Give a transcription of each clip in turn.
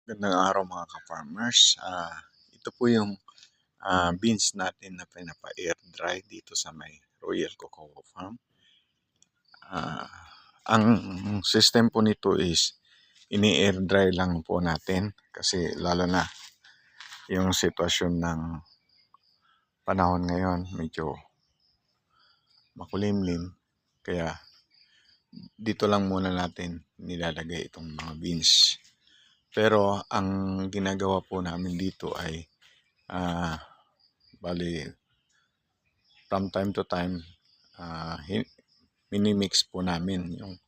Magandang araw mga ka-farmers. Ito po yung beans natin na pinapa-air dry dito sa may Royal Cocoa Farm. Ang system po nito is ini-air dry lang po natin kasi lalo na yung sitwasyon ng panahon ngayon medyo makulimlim. Kaya dito lang muna natin nilalagay itong mga beans. Pero ang ginagawa po namin dito ay bali from time to time minimix po namin yung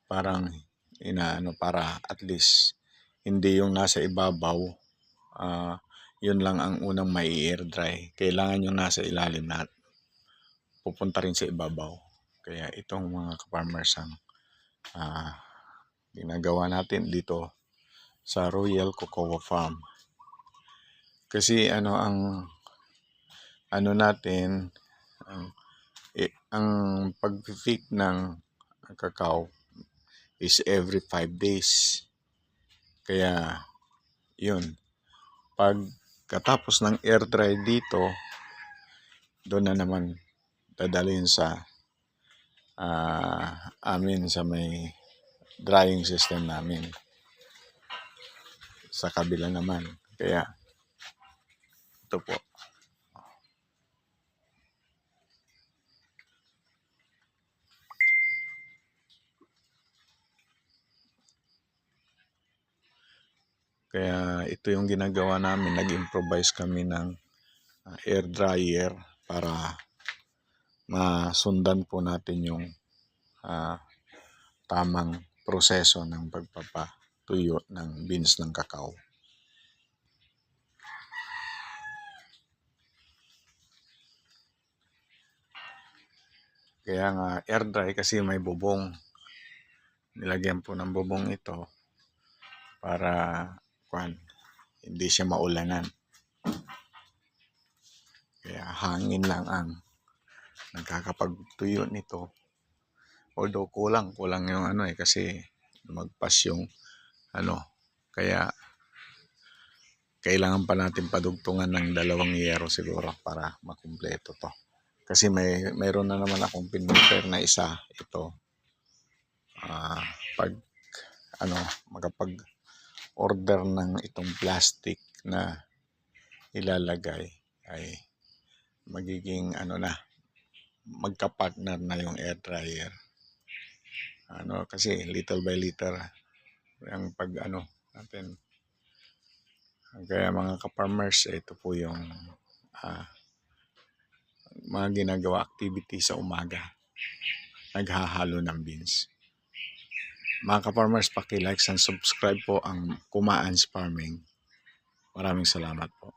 parang inaano para at least hindi yung nasa ibabaw yun lang ang unang may air dry. Kailangan yung nasa ilalim na pupunta rin sa ibabaw. Kaya itong mga ka-farmers ang ginagawa natin dito sa Royal Cocoa Farm. Kasi ano natin ang pag-pick ng cacao is every 5 days. Kaya yun, pagkatapos ng air dry dito, doon na naman dadalhin sa amin sa may drying system namin sa kabila naman. Kaya ito po. Kaya ito yung ginagawa namin. Nag-improvise kami ng air dryer para masundan po natin yung tamang proseso ng pagpapatuyo ng beans ng cacao. Kaya nga air dry kasi may bubong. Nilagyan po ng bubong ito para hindi siya maulanan. Kaya hangin lang ang nagkakapagtuyo nito. Although kulang yung kasi magpas yung kaya kailangan pa natin padugtungan ng 2 yero siguro para makumpleto to. Kasi mayroon na naman akong pinprepare na isa ito. Pag makapag-order ng itong plastic na ilalagay ay magiging magka-partner na yung air dryer. Kasi little by little yung pag natin. Kaya mga ka-farmers, ito po yung mga ginagawa activity sa umaga. Naghahalo ng beans. Mga ka-farmers, paki-like and subscribe po ang Kumaan's Farming. Maraming salamat po.